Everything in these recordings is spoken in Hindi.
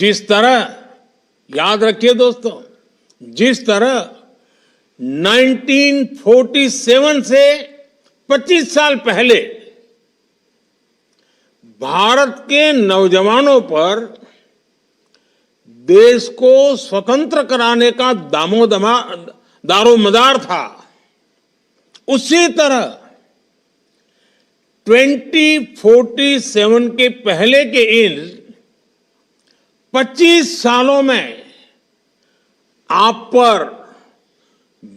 जिस तरह, याद रखिए दोस्तों, जिस तरह 1947 से 25 साल पहले भारत के नौजवानों पर देश को स्वतंत्र कराने का दारोमदार था, उसी तरह 2047 के पहले के इन 25 सालों में आप पर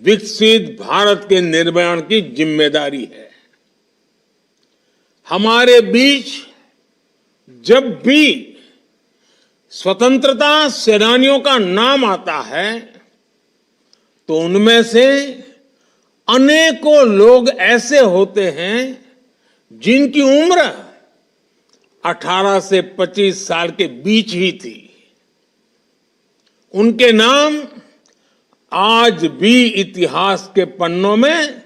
विकसित भारत के निर्माण की जिम्मेदारी है। हमारे बीच जब भी स्वतंत्रता सेनानियों का नाम आता है तो उनमें से अनेकों लोग ऐसे होते हैं जिनकी उम्र 18 से 25 साल के बीच ही थी। उनके नाम आज भी इतिहास के पन्नों में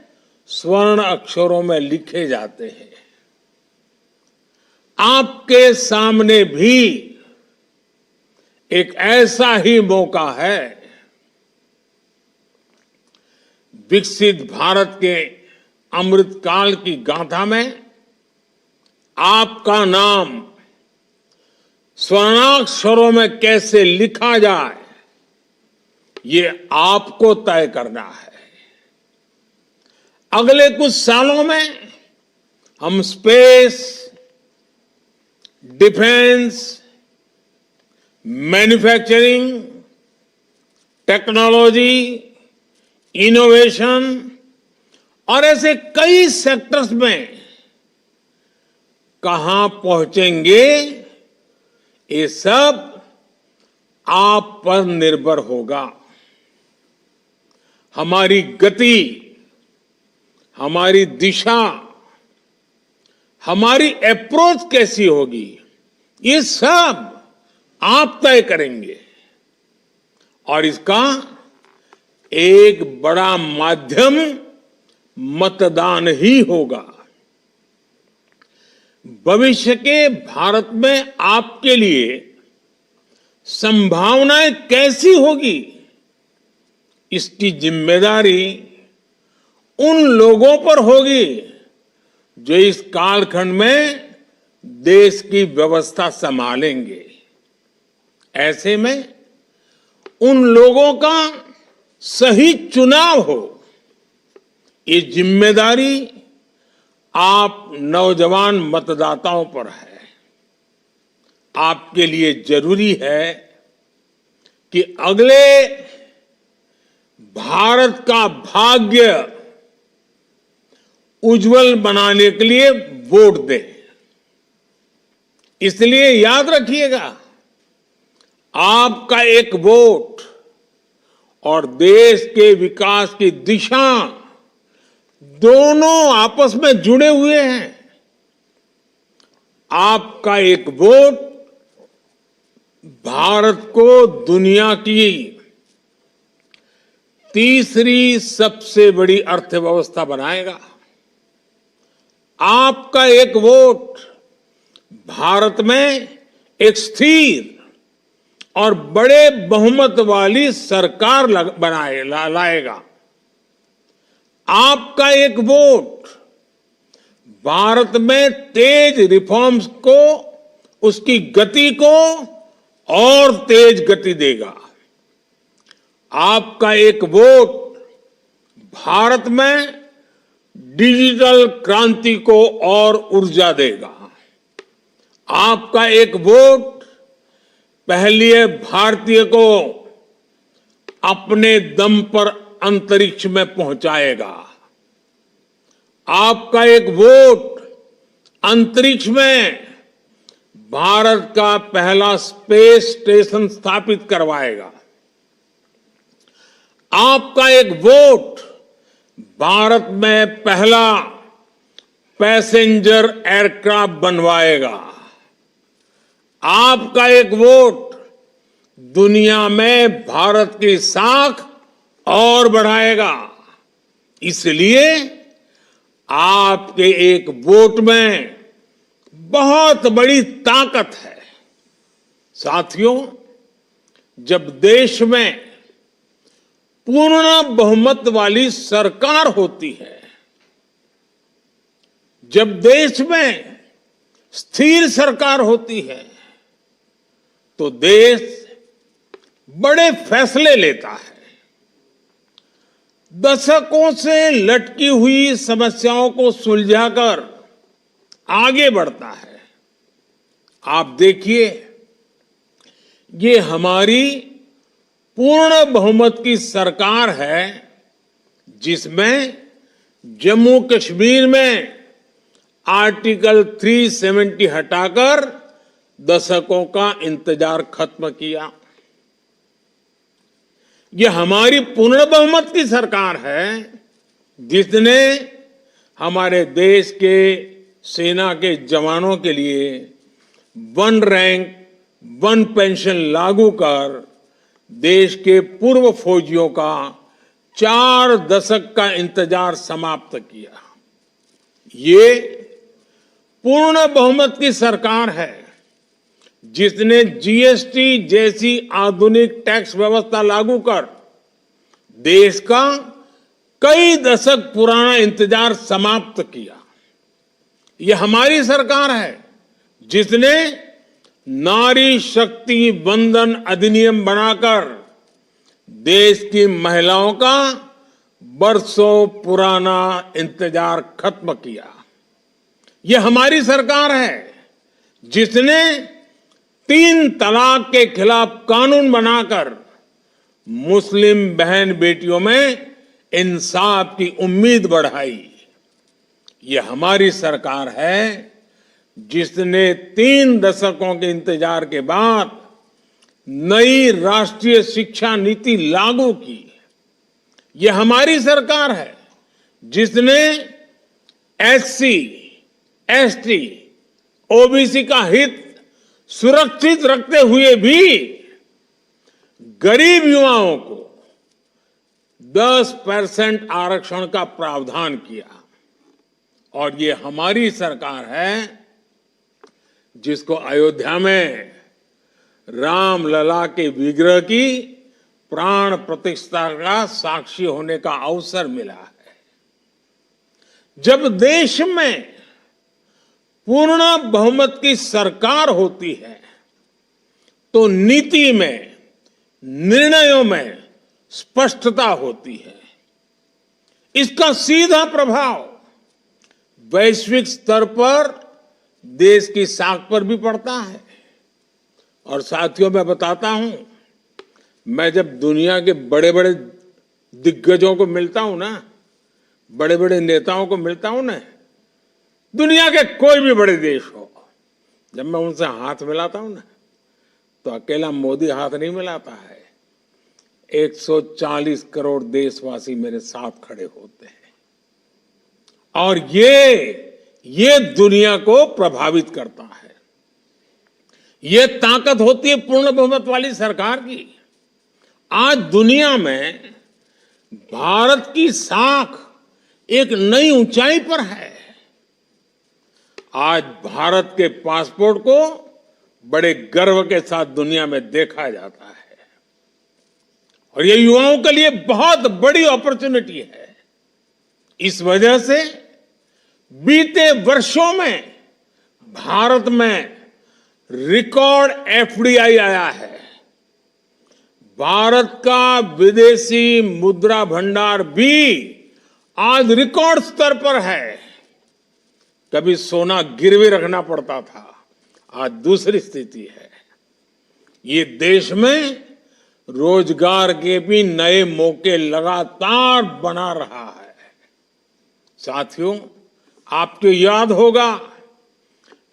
स्वर्ण अक्षरों में लिखे जाते हैं। आपके सामने भी एक ऐसा ही मौका है। विकसित भारत के अमृतकाल की गाथा में आपका नाम स्वर्णाक्षरों में कैसे लिखा जाए, ये आपको तय करना है। अगले कुछ सालों में हम space, defence, manufacturing, technology, innovation और ऐसे कई सेक्टर्स में कहां पहुंचेंगे, ये सब आप पर निर्भर होगा। हमारी गति, हमारी दिशा, हमारी अप्रोच कैसी होगी, ये सब आप तय करेंगे और इसका एक बड़ा माध्यम मतदान ही होगा। भविष्य के भारत में आपके लिए संभावनाएं कैसी होगी, इसकी जिम्मेदारी उन लोगों पर होगी जो इस कालखंड में देश की व्यवस्था संभालेंगे। ऐसे में उन लोगों का सही चुनाव हो, ये जिम्मेदारी आप नौजवान मतदाताओं पर है। आपके लिए जरूरी है कि अगले भारत का भाग्य उज्जवल बनाने के लिए वोट दें। इसलिए याद रखिएगा, आपका एक वोट और देश के विकास की दिशा दोनों आपस में जुड़े हुए हैं। आपका एक वोट भारत को दुनिया की तीसरी सबसे बड़ी अर्थव्यवस्था बनाएगा। आपका एक वोट भारत में एक स्थिर और बड़े बहुमत वाली सरकार लाएगा। आपका एक वोट भारत में तेज रिफॉर्म्स को, उसकी गति को और तेज गति देगा। आपका एक वोट भारत में डिजिटल क्रांति को और ऊर्जा देगा। आपका एक वोट पहली भारतीय को अपने दम पर अंतरिक्ष में पहुंचाएगा। आपका एक वोट अंतरिक्ष में भारत का पहला स्पेस स्टेशन स्थापित करवाएगा। आपका एक वोट भारत में पहला पैसेंजर एयरक्राफ्ट बनवाएगा। आपका एक वोट दुनिया में भारत की साख और बढ़ाएगा। इसलिए आपके एक वोट में बहुत बड़ी ताकत है। साथियों, जब देश में पूर्ण बहुमत वाली सरकार होती है, जब देश में स्थिर सरकार होती है, तो देश बड़े फैसले लेता है, दशकों से लटकी हुई समस्याओं को सुलझाकर आगे बढ़ता है। आप देखिए, ये हमारी पूर्ण बहुमत की सरकार है, जिसमें जम्मू कश्मीर में आर्टिकल 370 हटाकर दशकों का इंतजार खत्म किया। यह हमारी पूर्ण बहुमत की सरकार है, जिसने हमारे देश के सेना के जवानों के लिए 1 रैंक 1 पेंशन लागू कर देश के पूर्व फौजियों का 4 दशक का इंतजार समाप्त किया। ये पूर्ण बहुमत की सरकार है, जिसने जीएसटी जैसी आधुनिक टैक्स व्यवस्था लागू कर देश का कई दशक पुराना इंतजार समाप्त किया। यह हमारी सरकार है, जिसने नारी शक्ति वंदन अधिनियम बनाकर देश की महिलाओं का बरसों पुराना इंतजार खत्म किया। यह हमारी सरकार है, जिसने 3 तलाक के खिलाफ कानून बनाकर मुस्लिम बहन बेटियों में इंसाफ की उम्मीद बढ़ाई। यह हमारी सरकार है, जिसने 3 दशकों के इंतजार के बाद नई राष्ट्रीय शिक्षा नीति लागू की। यह हमारी सरकार है, जिसने एससी, एसटी, ओबीसी का हित सुरक्षित रखते हुए भी गरीब युवाओं को 10% आरक्षण का प्रावधान किया। और ये हमारी सरकार है, जिसको अयोध्या में रामलला के विग्रह की प्राण प्रतिष्ठा का साक्षी होने का अवसर मिला है। जब देश में पूर्ण बहुमत की सरकार होती है, तो नीति में, निर्णयों में स्पष्टता होती है। इसका सीधा प्रभाव वैश्विक स्तर पर देश की साख पर भी पड़ता है। और साथियों, मैं बताता हूं, मैं जब दुनिया के बड़े बड़े दिग्गजों को मिलता हूं ना, बड़े बड़े नेताओं को मिलता हूं ना, दुनिया के कोई भी बड़े देश हो, जब मैं उनसे हाथ मिलाता हूं ना, तो अकेला मोदी हाथ नहीं मिलाता है। 140 करोड़ देशवासी मेरे साथ खड़े होते हैं। और ये दुनिया को प्रभावित करता है। ये ताकत होती है पूर्ण बहुमत वाली सरकार की। आज दुनिया में भारत की साख एक नई ऊंचाई पर है। आज भारत के पासपोर्ट को बड़े गर्व के साथ दुनिया में देखा जाता है। और ये युवाओं के लिए बहुत बड़ी अपॉर्चुनिटी है। इस वजह से बीते वर्षों में भारत में रिकॉर्ड एफडीआई आया है। भारत का विदेशी मुद्रा भंडार भी आज रिकॉर्ड स्तर पर है। कभी सोना गिरवी रखना पड़ता था, आज दूसरी स्थिति है। ये देश में रोजगार के भी नए मौके लगातार बना रहा है। साथियों, आपको याद होगा,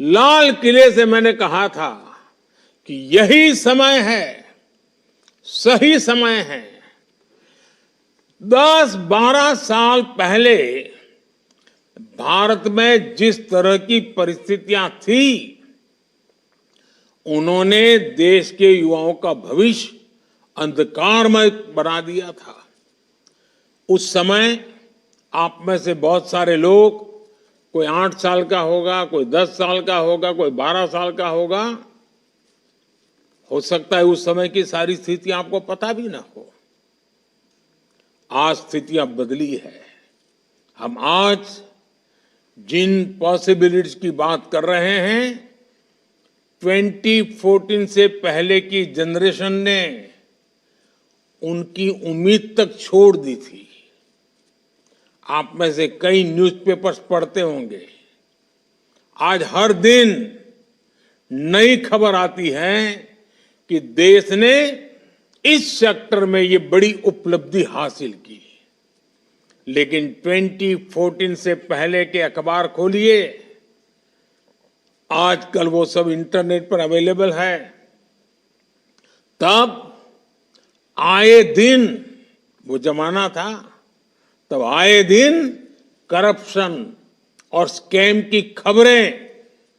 लाल किले से मैंने कहा था कि यही समय है, सही समय है। 10-12 साल पहले भारत में जिस तरह की परिस्थितियां थी, उन्होंने देश के युवाओं का भविष्य अंधकारमय बना दिया था। उस समय आप में से बहुत सारे लोग, कोई 8 साल का होगा, कोई 10 साल का होगा, कोई 12 साल का होगा, हो सकता है उस समय की सारी स्थितियां आपको पता भी ना हो। आज स्थितियां बदली है। हम आज जिन पॉसिबिलिटीज की बात कर रहे हैं, 2014 से पहले की जनरेशन ने उनकी उम्मीद तक छोड़ दी थी। आप में से कई न्यूज़पेपर्स पढ़ते होंगे। आज हर दिन नई खबर आती है कि देश ने इस सेक्टर में ये बड़ी उपलब्धि हासिल की। लेकिन 2014 से पहले के अखबार खोलिए, आजकल वो सब इंटरनेट पर अवेलेबल है। तब आए दिन, वो जमाना था, तब आए दिन करप्शन और स्कैम की खबरें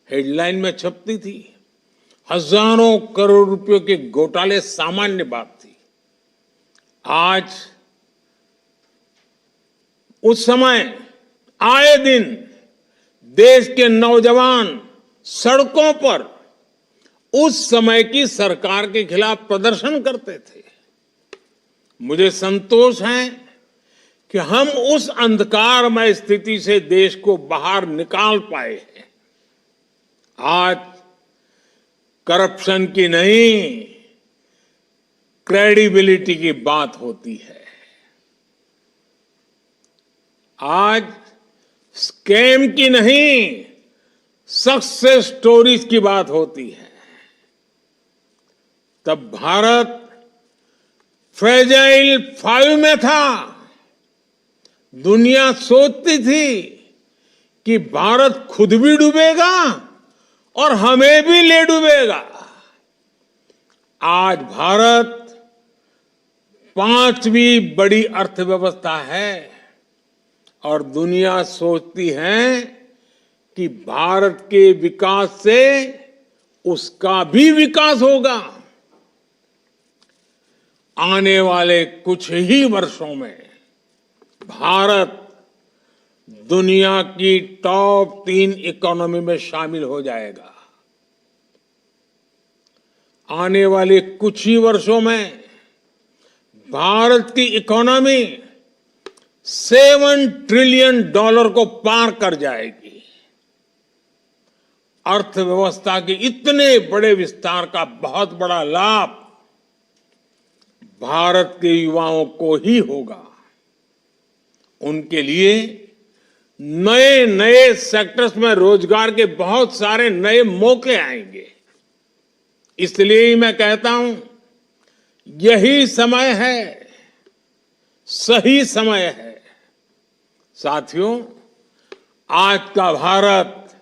हेडलाइन में छपती थी। हजारों करोड़ रुपयों के घोटाले सामान्य बात थी। आज उस समय आए दिन देश के नौजवान सड़कों पर उस समय की सरकार के खिलाफ प्रदर्शन करते थे। मुझे संतोष है कि हम उस अंधकारमय स्थिति से देश को बाहर निकाल पाए हैं। आज करप्शन की नहीं, क्रेडिबिलिटी की बात होती है। आज स्कैम की नहीं, सक्सेस स्टोरीज की बात होती है। तब भारत फ्रेजाइल 5 में था। दुनिया सोचती थी कि भारत खुद भी डूबेगा और हमें भी ले डूबेगा। आज भारत 5वीं बड़ी अर्थव्यवस्था है और दुनिया सोचती है कि भारत के विकास से उसका भी विकास होगा। आने वाले कुछ ही वर्षों में भारत दुनिया की टॉप 3 इकोनॉमी में शामिल हो जाएगा। आने वाले कुछ ही वर्षों में भारत की इकोनॉमी $7 ट्रिलियन को पार कर जाएगी। अर्थव्यवस्था के इतने बड़े विस्तार का बहुत बड़ा लाभ भारत के युवाओं को ही होगा। उनके लिए नए नए सेक्टर्स में रोजगार के बहुत सारे नए मौके आएंगे। इसलिए ही मैं कहता हूं, यही समय है, सही समय है। साथियों, आज का भारत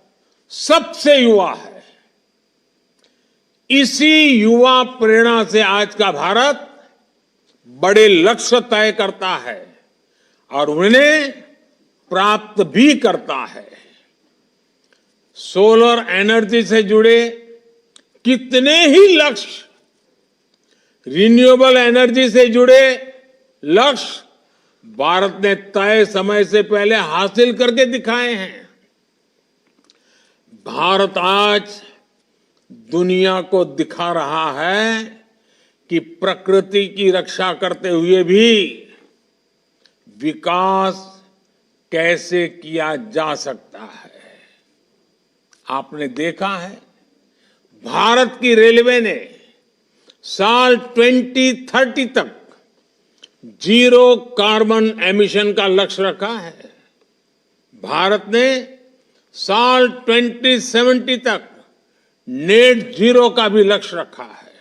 सबसे युवा है। इसी युवा प्रेरणा से आज का भारत बड़े लक्ष्य तय करता है और उन्हें प्राप्त भी करता है। सोलर एनर्जी से जुड़े कितने ही लक्ष्य, रिन्यूएबल एनर्जी से जुड़े लक्ष्य भारत ने तय समय से पहले हासिल करके दिखाए हैं। भारत आज दुनिया को दिखा रहा है कि प्रकृति की रक्षा करते हुए भी विकास कैसे किया जा सकता है। आपने देखा है, भारत की रेलवे ने साल 2030 तक 0 कार्बन एमिशन का लक्ष्य रखा है। भारत ने साल 2070 तक नेट जीरो का भी लक्ष्य रखा है।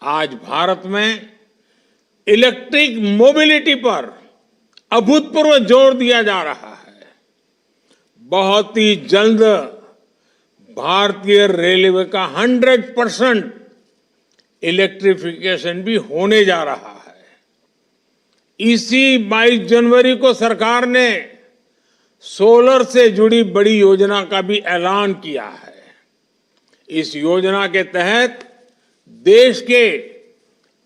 आज भारत में इलेक्ट्रिक मोबिलिटी पर अभूतपूर्व जोर दिया जा रहा है। बहुत ही जल्द भारतीय रेलवे का 100% इलेक्ट्रिफिकेशन भी होने जा रहा है। इसी 22 जनवरी को सरकार ने सोलर से जुड़ी बड़ी योजना का भी ऐलान किया है। इस योजना के तहत देश के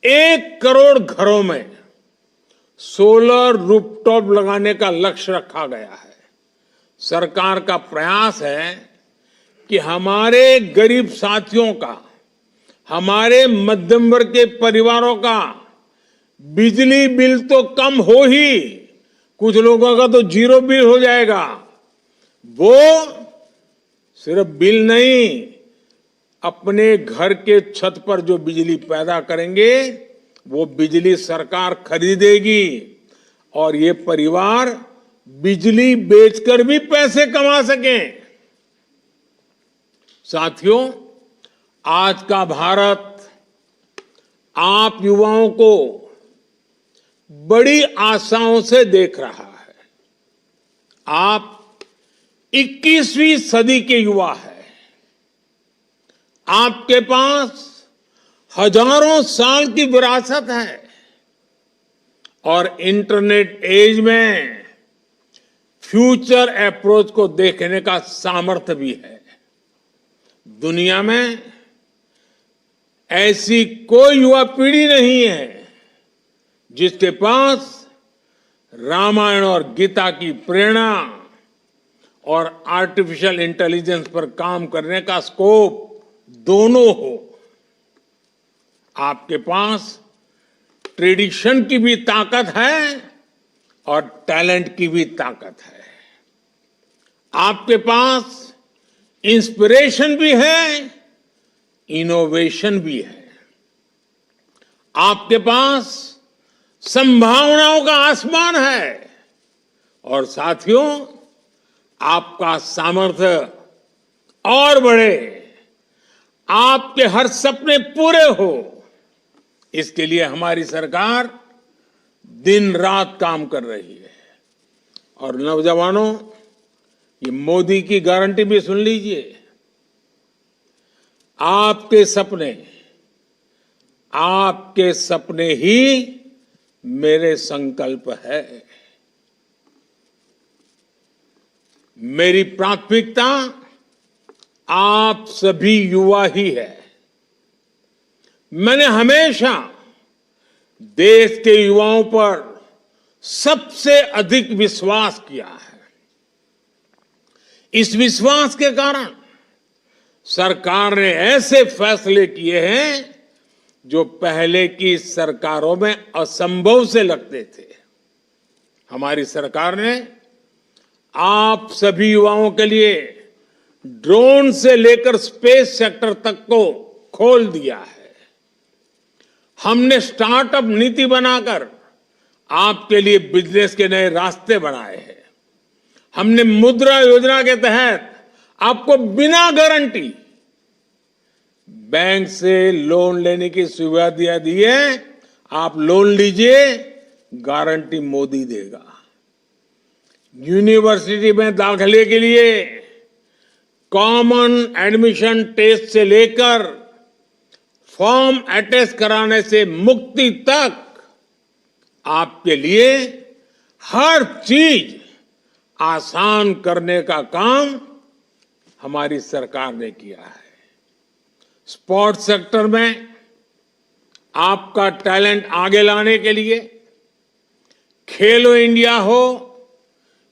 1 करोड़ घरों में सोलर रूफटॉप लगाने का लक्ष्य रखा गया है। सरकार का प्रयास है कि हमारे गरीब साथियों का हमारे मध्यम वर्ग के परिवारों का बिजली बिल तो कम हो ही, कुछ लोगों का तो जीरो बिल हो जाएगा। वो सिर्फ बिल नहीं, अपने घर के छत पर जो बिजली पैदा करेंगे वो बिजली सरकार खरीदेगी और ये परिवार बिजली बेचकर भी पैसे कमा सकें। साथियों, आज का भारत आप युवाओं को बड़ी आशाओं से देख रहा है। आप 21वीं सदी के युवा हैं। आपके पास हजारों साल की विरासत है और इंटरनेट एज में फ्यूचर अप्रोच को देखने का सामर्थ्य भी है। दुनिया में ऐसी कोई युवा पीढ़ी नहीं है जिसके पास रामायण और गीता की प्रेरणा और आर्टिफिशियल इंटेलिजेंस पर काम करने का स्कोप दोनों हो। आपके पास ट्रेडिशन की भी ताकत है और टैलेंट की भी ताकत है। आपके पास इंस्पिरेशन भी है, इनोवेशन भी है। आपके पास संभावनाओं का आसमान है और साथियों, आपका सामर्थ्य और बढ़े, आपके हर सपने पूरे हो, इसके लिए हमारी सरकार दिन रात काम कर रही है। और नौजवानों, ये मोदी की गारंटी भी सुन लीजिए। आपके सपने ही मेरे संकल्प है। मेरी प्राथमिकता आप सभी युवा ही है। मैंने हमेशा देश के युवाओं पर सबसे अधिक विश्वास किया है। इस विश्वास के कारण सरकार ने ऐसे फैसले किए हैं जो पहले की सरकारों में असंभव से लगते थे। हमारी सरकार ने आप सभी युवाओं के लिए ड्रोन से लेकर स्पेस सेक्टर तक को खोल दिया है। हमने स्टार्टअप नीति बनाकर आपके लिए बिजनेस के नए रास्ते बनाए हैं। हमने मुद्रा योजना के तहत आपको बिना गारंटी बैंक से लोन लेने की सुविधा दी है। आप लोन लीजिए, गारंटी मोदी देगा। यूनिवर्सिटी में दाखिले के लिए कॉमन एडमिशन टेस्ट से लेकर फॉर्म अटेस्ट कराने से मुक्ति तक आपके लिए हर चीज आसान करने का काम हमारी सरकार ने किया है। स्पोर्ट्स सेक्टर में आपका टैलेंट आगे लाने के लिए खेलो इंडिया हो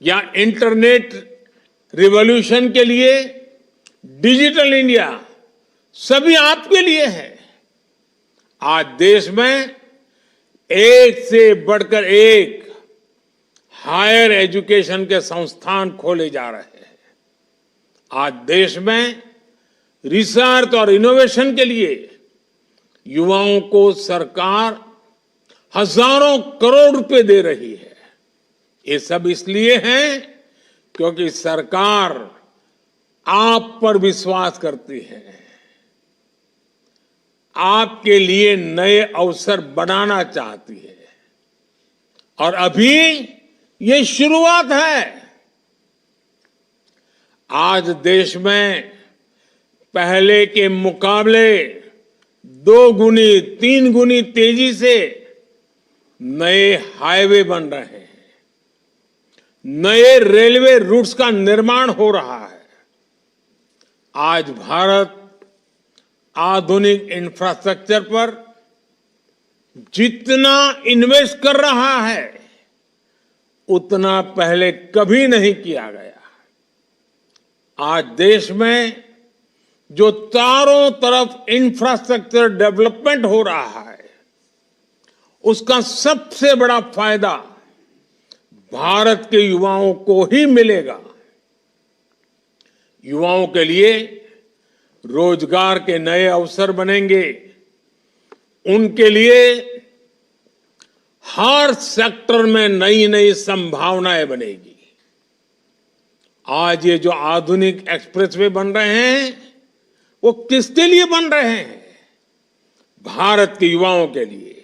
या इंटरनेट रिवॉल्यूशन के लिए डिजिटल इंडिया, सभी आपके लिए है। आज देश में एक से बढ़कर एक हायर एजुकेशन के संस्थान खोले जा रहे हैं। आज देश में रिसर्च और इनोवेशन के लिए युवाओं को सरकार हजारों करोड़ रुपए दे रही है। ये सब इसलिए है क्योंकि सरकार आप पर विश्वास करती है, आपके लिए नए अवसर बनाना चाहती है। और अभी ये शुरुआत है। आज देश में पहले के मुकाबले 2 गुनी 3 गुनी तेजी से नए हाईवे बन रहे हैं, नए रेलवे रूट्स का निर्माण हो रहा है। आज भारत आधुनिक इंफ्रास्ट्रक्चर पर जितना इन्वेस्ट कर रहा है उतना पहले कभी नहीं किया गया। आज देश में जो चारों तरफ इंफ्रास्ट्रक्चर डेवलपमेंट हो रहा है, उसका सबसे बड़ा फायदा भारत के युवाओं को ही मिलेगा। युवाओं के लिए रोजगार के नए अवसर बनेंगे। उनके लिए हर सेक्टर में नई नई संभावनाएं बनेगी। आज ये जो आधुनिक एक्सप्रेसवे बन रहे हैं, वो किसके लिए बन रहे हैं? भारत के युवाओं के लिए।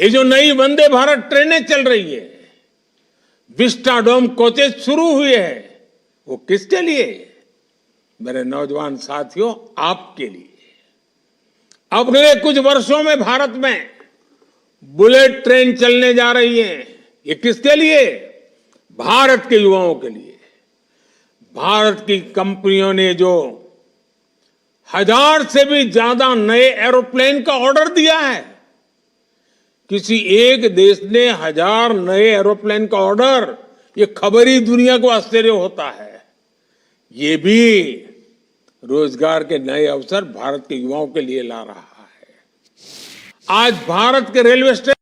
ये जो नई वंदे भारत ट्रेनें चल रही है, विस्टाडोम कोचेस शुरू हुए हैं, वो किसके लिए? मेरे नौजवान साथियों, आपके लिए। अगले कुछ वर्षों में भारत में बुलेट ट्रेन चलने जा रही है। ये किसके लिए? भारत के युवाओं के लिए। भारत की कंपनियों ने जो 1000 से भी ज्यादा नए एरोप्लेन का ऑर्डर दिया है, किसी एक देश ने 1000 नए एरोप्लेन का ऑर्डर, ये खबर ही दुनिया को आश्चर्य होता है। ये भी रोजगार के नए अवसर भारत के युवाओं के लिए ला रहा है। आज भारत के रेलवे स्टेशन